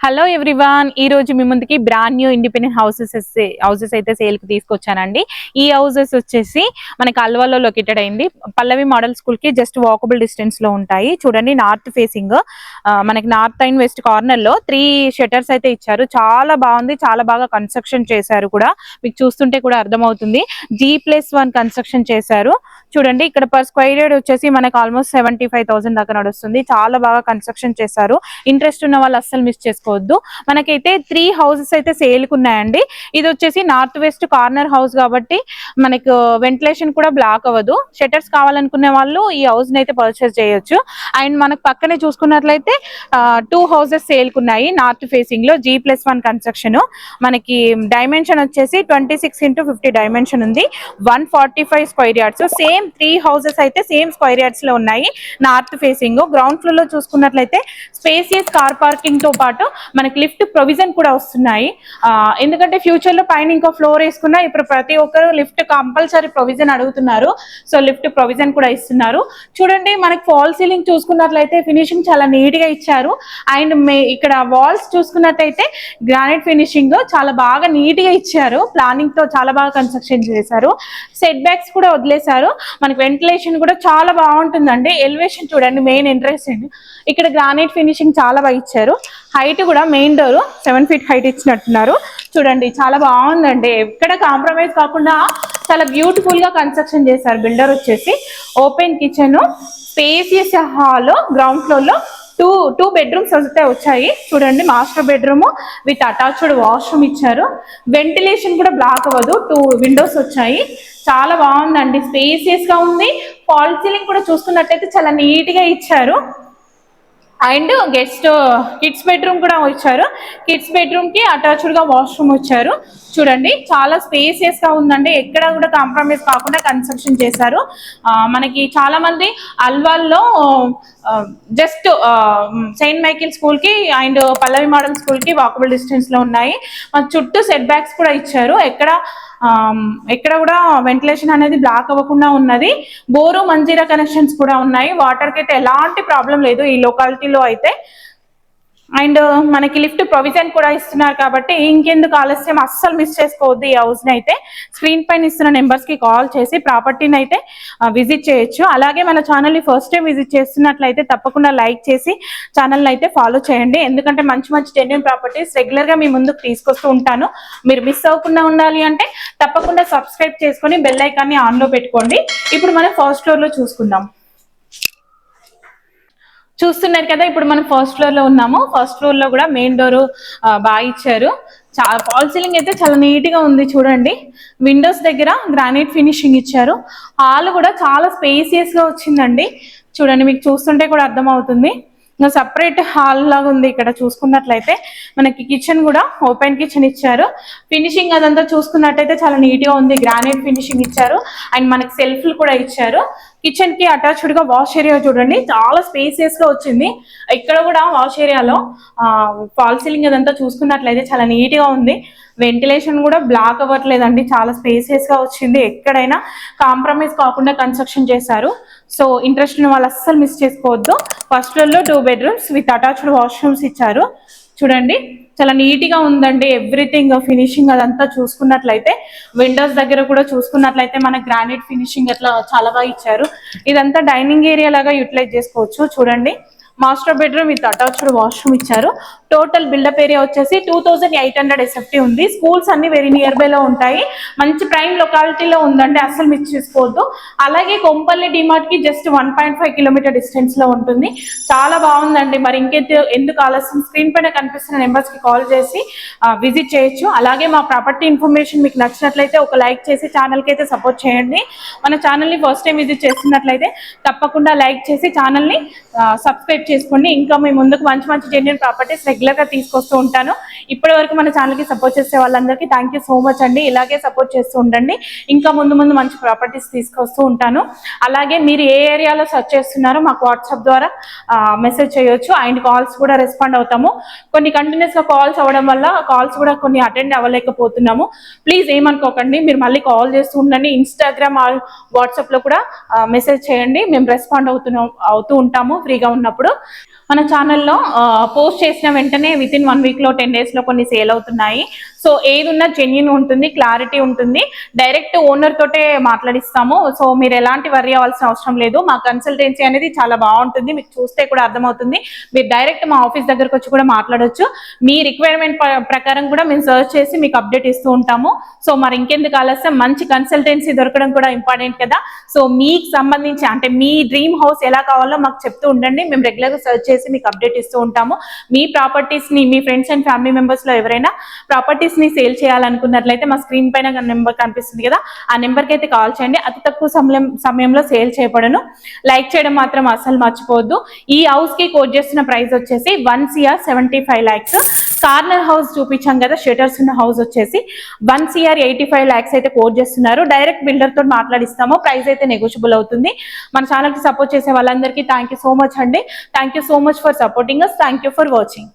Hello everyone, ఈ రోజు మీ ముందుకి బ్రాండ్ న్యూ ఇండిపెండెంట్ హౌసెస్ అయితే సేల్ కి తీసుకొచ్చానండి. ఈ హౌసెస్ వచ్చేసి మనకి అల్వాలో లొకేటెడ్ అయింది. పల్లవి మోడల్ స్కూల్ కి జస్ట్ వాకబుల్ డిస్టెన్స్ లో ఉంటాయి. చూడండి, నార్త్ ఫేసింగ్ మనకి నార్త్ అండ్ వెస్ట్ కార్నర్ లో 3 షట్టర్స్ అయితే ఇచ్చారు. చాలా బాగుంది, చాలా బాగా కన్స్ట్రక్షన్ చేశారు కూడా. మీకు చూస్తుంటే కూడా అర్థమవుతుంది. G+1 కన్స్ట్రక్షన్ చేశారు. చూడండి, ఇక్కడ పర్ స్క్వేర్ యార్డ్ వచ్చేసి మనకి ఆల్మోస్ట్ 75,000 దాకా నడుస్తుంది. చాలా బాగా కన్స్ట్రక్షన్ చేశారు. ఇంట్రెస్ట్ ఉన్న వాళ్ళు అస్సలు మిస్ చేసుకోవద్దు. మనకైతే 3 హౌసెస్ అయితే సేల్ కు ఉన్నాయండి. ఇది వచ్చేసి నార్త్ వెస్ట్ కార్నర్ హౌస్ కాబట్టి మనకు వెంటిలేషన్ కూడా బ్లాక్ అవ్వదు. షట్టర్స్ కావాలనుకునే వాళ్ళు ఈ హౌస్ ని అయితే పర్చేస్ చేయొచ్చు. అండ్ మనకు పక్కనే చూసుకున్నట్లయితే 2 హౌసెస్ సేల్ కు ఉన్నాయి. నార్త్ ఫేసింగ్ లో G+1 కన్స్ట్రక్షన్. మనకి డైమెన్షన్ వచ్చేసి 26x50 డైమెన్షన్ ఉంది. 145 స్క్వేర్ యార్డ్స్. సేమ్ 3 హౌసెస్ అయితే సేమ్ స్క్వేర్ యార్డ్స్ లో ఉన్నాయి. నార్త్ ఫేసింగ్ గ్రౌండ్ ఫ్లోర్ లో చూసుకున్నట్లయితే స్పేసియస్ కార్ పార్కింగ్ తో పాటు మనకి లిఫ్ట్ ప్రొవిజన్ కూడా వస్తున్నాయి. ఎందుకంటే ఫ్యూచర్ లో పైన ఇంకో ఫ్లోర్ వేసుకున్నా ఇప్పుడు ప్రతి ఒక్కరు లిఫ్ట్ కంపల్సరీ ప్రొవిజన్ అడుగుతున్నారు. సో లిఫ్ట్ ప్రొవిజన్ కూడా ఇస్తున్నారు. చూడండి, మనకి ఫాల్ సీలింగ్ చూసుకున్నట్లయితే ఫినిషింగ్ చాలా నీట్ గా ఇచ్చారు. అండ్ ఇక్కడ వాల్స్ చూసుకున్నట్లయితే గ్రానైట్ ఫినిషింగ్ చాలా బాగా నీట్ గా ఇచ్చారు. ప్లానింగ్ తో చాలా బాగా కన్స్ట్రక్షన్ చేశారు. సెట్ బ్యాక్స్ కూడా వదిలేశారు. మనకి వెంటిలేషన్ కూడా చాలా బాగుంటుందండి. ఎలివేషన్ చూడండి, మెయిన్ ఎంట్రన్స్ ఇక్కడ గ్రానైట్ ఫినిషింగ్ చాలా బాగా ఇచ్చారు. హైట్ కూడా మెయిన్ డోర్ 7 ఫీట్ హైట్ ఇచ్చినట్టున్నారు. చూడండి, చాలా బాగుందండి. ఎక్కడ కాంప్రమైజ్ కాకుండా చాలా బ్యూటిఫుల్ గా కన్స్ట్రక్షన్ చేశారు. బిల్డర్ వచ్చేసి open kitchen, spacious hall, ground floor లో టూ బెడ్రూమ్స్ అయితే వచ్చాయి. చూడండి, master bedroom with attached washroom ఇచ్చారు. వెంటిలేషన్ కూడా బ్లాక్ అవ్వదు. 2 విండోస్ వచ్చాయి. చాలా బాగుందండి, స్పేసియస్ గా ఉంది. ఫాల్ సీలింగ్ కూడా చూసుకున్నట్టయితే చాలా నీట్ గా ఇచ్చారు. అండ్ కిడ్స్ బెడ్రూమ్ కూడా ఇచ్చారు. కిడ్స్ బెడ్రూమ్ కి అటాచ్డ్ గా వాష్రూమ్ వచ్చారు. చూడండి, చాలా స్పేసియస్ గా ఉందండి. ఎక్కడ కూడా కాంప్రమైజ్ కాకుండా కన్స్ట్రక్షన్ చేశారు. మనకి చాలా మంది అల్వాల్లో జస్ట్ సెయింట్ మైకిల్ స్కూల్ కి అండ్ పల్లవి మోడల్ స్కూల్ కి వాకబుల్ డిస్టెన్స్ లో ఉన్నాయి. మన చుట్టూ సెట్ బ్యాక్స్ కూడా ఇచ్చారు. ఎక్కడ కూడా వెంటిలేషన్ అనేది బ్లాక్ అవ్వకుండా ఉన్నది. బోరు మంజీరా కనెక్షన్స్ కూడా ఉన్నాయి. వాటర్ కి అయితే ఎలాంటి ప్రాబ్లం లేదు ఈ లొకాలిటీలో అయితే. అండ్ మనకి లిఫ్ట్ ప్రొవిజన్ కూడా ఇస్తున్నారు కాబట్టి ఇంకెందుకు ఆలస్యం, అస్సలు మిస్ చేసుకోవద్దు. ఈ హౌస్ ని అయితే స్క్రీన్ పైన ఇస్తున్న నెంబర్స్ కి కాల్ చేసి ప్రాపర్టీని అయితే విజిట్ చేయొచ్చు. అలాగే మన ఛానల్ ని ఫస్ట్ టైం విజిట్ చేస్తున్నట్లయితే తప్పకుండా లైక్ చేసి ఛానల్ అయితే ఫాలో చేయండి. ఎందుకంటే మంచి మంచి జెన్యూన్ ప్రాపర్టీస్ రెగ్యులర్ గా మీ ముందుకు తీసుకొస్తూ ఉంటాను. మీరు మిస్ అవ్వకుండా ఉండాలి అంటే తప్పకుండా సబ్స్క్రైబ్ చేసుకొని బెల్ ఐకాన్ని ఆన్ లో పెట్టుకోండి. ఇప్పుడు మనం ఫస్ట్ ఫ్లోర్ లో చూసుకుందాం. చూస్తున్నారు కదా, ఇప్పుడు మనం ఫస్ట్ ఫ్లోర్ లో ఉన్నాము. ఫస్ట్ ఫ్లోర్ లో కూడా మెయిన్ డోర్ బాగా ఇచ్చారు. ఫాల్ సీలింగ్ అయితే చాలా నీట్ గా ఉంది. చూడండి, విండోస్ దగ్గర గ్రానైట్ ఫినిషింగ్ ఇచ్చారు. హాల్ కూడా చాలా స్పేసియస్ గా వచ్చిందండి. చూడండి, మీకు చూస్తుంటే కూడా అర్థమవుతుంది. సపరేట్ హాల్ లాగా ఉంది. ఇక్కడ చూసుకున్నట్లయితే మనకి కిచెన్ కూడా ఓపెన్ కిచెన్ ఇచ్చారు. ఫినిషింగ్ అదంతా చూసుకున్నట్టయితే చాలా నీట్ గా ఉంది. గ్రానైట్ ఫినిషింగ్ ఇచ్చారు. అండ్ మనకి సెల్ఫ్లు కూడా ఇచ్చారు. కిచెన్ కి అటాచ్డ్ గా వాష్ ఏరియా చూడండి, చాలా స్పేసియస్ గా వచ్చింది. ఇక్కడ కూడా వాష్ ఏరియాలో ఫాల్ సీలింగ్ అదంతా చూసుకున్నట్లయితే చాలా నీట్ గా ఉంది. వెంటిలేషన్ కూడా బ్లాక్ అవ్వట్లేదండి. చాలా స్పేసియస్ గా వచ్చింది. ఎక్కడైనా కాంప్రమైజ్ కాకుండా కన్స్ట్రక్షన్ చేశారు. సో ఇంట్రెస్ట్ ఉన్న వాళ్ళు అస్సలు మిస్ చేసుకోవద్దు. ఫస్ట్ ఫ్లోర్ లో 2 బెడ్రూమ్స్ విత్ అటాచ్డ్ వాష్రూమ్స్ ఇచ్చారు. చూడండి, చాలా నీట్ గా ఉందండి. ఎవ్రీథింగ్ ఫినిషింగ్ అదంతా చూసుకున్నట్లయితే విండోస్ దగ్గర కూడా చూసుకున్నట్లయితే మన గ్రానైట్ ఫినిషింగ్ అట్లా చాలా బాగా ఇచ్చారు. ఇదంతా డైనింగ్ ఏరియా లాగా యూటిలైజ్ చేసుకోవచ్చు. చూడండి, master bedroom with attached washroom ఇచ్చారు. టోటల్ బిల్డప్ ఏరియా వచ్చేసి 2800 SFT ఉంది. స్కూల్స్ అన్ని వెరీ నియర్ బై లో ఉంటాయి. మంచి ప్రైమ్ లొకాలిటీలో ఉందండి, అస్సలు మిస్ చేసుకోవద్దు. అలాగే కొంపల్లి డిమార్ట్ కి జస్ట్ 1.5 కిలోమీటర్ డిస్టెన్స్ లో ఉంటుంది. చాలా బాగుందండి. మరి ఎందుకు ఆలస్యం, స్క్రీన్ పైన కనిపిస్తున్న నెంబర్స్ కి కాల్ చేసి విజిట్ చేయొచ్చు. అలాగే మా ప్రాపర్టీ ఇన్ఫర్మేషన్ మీకు నచ్చినట్లయితే ఒక లైక్ చేసి ఛానల్ కి అయితే సపోర్ట్ చేయండి. మన ఛానల్ ని ఫస్ట్ టైం విజిట్ చేస్తున్నట్లయితే తప్పకుండా లైక్ చేసి ఛానల్ ని సబ్స్క్రైబ్ చేసుకోండి. ఇంకా మీ ముందుకు మంచి మంచి జెన్యూన్ ప్రాపర్టీస్ రెగ్యులర్ గా తీసుకొస్తూ ఉంటాను. ఇప్పటి వరకు మన ఛానల్ కి సపోర్ట్ చేసే వాళ్ళందరికీ థ్యాంక్ యూ సో మచ్ అండి. ఇలాగే సపోర్ట్ చేస్తూ ఉండండి. ఇంకా ముందు ముందు మంచి ప్రాపర్టీస్ తీసుకొస్తూ ఉంటాను. అలాగే మీరు ఏ ఏరియాలో సర్చ్ చేస్తున్నారో మాకు వాట్సాప్ ద్వారా మెసేజ్ చేయొచ్చు. అండ్ కాల్స్ కూడా రెస్పాండ్ అవుతాము. కొన్ని కంటిన్యూస్ గా కాల్స్ అవ్వడం వల్ల కాల్స్ కూడా కొన్ని అటెండ్ అవ్వలేకపోతున్నాము. ప్లీజ్ ఏమనుకోకండి, మీరు మళ్ళీ కాల్ చేస్తూ ఉండండి. ఇన్స్టాగ్రామ్ వాట్సాప్ లో కూడా మెసేజ్ చేయండి. మేము రెస్పాండ్ అవుతూ ఉంటాము ఫ్రీగా ఉన్నప్పుడు. మన ఛానల్లో పోస్ట్ చేసిన వెంటనే విత్ ఇన్ 1 వీక్ లో 10 days లో కొన్ని సేల్ అవుతున్నాయి. సో ఏది ఉన్నా జెన్యున్ ఉంటుంది, క్లారిటీ ఉంటుంది. డైరెక్ట్ ఓనర్ తోటే మాట్లాడిస్తాము. సో మీరు ఎలాంటి వర్రీ అవ్వాల్సిన అవసరం లేదు. మా కన్సల్టెన్సీ అనేది చాలా బాగుంటుంది, మీకు చూస్తే కూడా అర్థమవుతుంది. మీరు డైరెక్ట్ మా ఆఫీస్ దగ్గరకు వచ్చి కూడా మాట్లాడొచ్చు. మీ రిక్వైర్మెంట్ ప్రకారం కూడా మేము సర్చ్ చేసి మీకు అప్డేట్ ఇస్తూ ఉంటాము. సో మరి ఇంకెందుకు ఆలస్యం, మంచి కన్సల్టెన్సీ దొరకడం కూడా ఇంపార్టెంట్ కదా. సో మీకు సంబంధించి అంటే మీ డ్రీమ్ హౌస్ ఎలా కావాలో మాకు చెప్తూ ఉండండి. మేము రెగ్యులర్గా సర్చ్ చేసి మీకు అప్డేట్ ఇస్తూ ఉంటాము. మీ ప్రాపర్టీస్ ని మీ ఫ్రెండ్స్ అండ్ ఫ్యామిలీ మెంబర్స్ లో ఎవరైనా ప్రాపర్టీస్ ని సేల్ చేయాలనుకున్నట్లయితే మా స్క్రీన్ పైన నెంబర్ కనిపిస్తుంది కదా, ఆ నెంబర్ కి అయితే కాల్ చేయండి. అతి తక్కువ సమయంలో సేల్ చేయబడను. లైక్ చేయడం మాత్రం అసలు మర్చిపోవద్దు. ఈ హౌస్ కి కోట్ చేస్తున్న ప్రైస్ వచ్చేసి 1,75 lakhs. కార్నర్ హౌస్ చూపించాం కదా, షటర్స్ ఉన్న హౌస్ వచ్చేసి 1,85 lakhs అయితే కోట్ చేస్తున్నారు. డైరెక్ట్ బిల్డర్ తో మాట్లాడిస్తాము, ప్రైస్ అయితే నెగోషియబుల్ అవుతుంది. మన ఛానల్ కి సపోర్ట్ చేసే వాళ్ళందరికీ థ్యాంక్ యూ సో మచ్ అండి. Thank you so much for supporting us. Thank you for watching.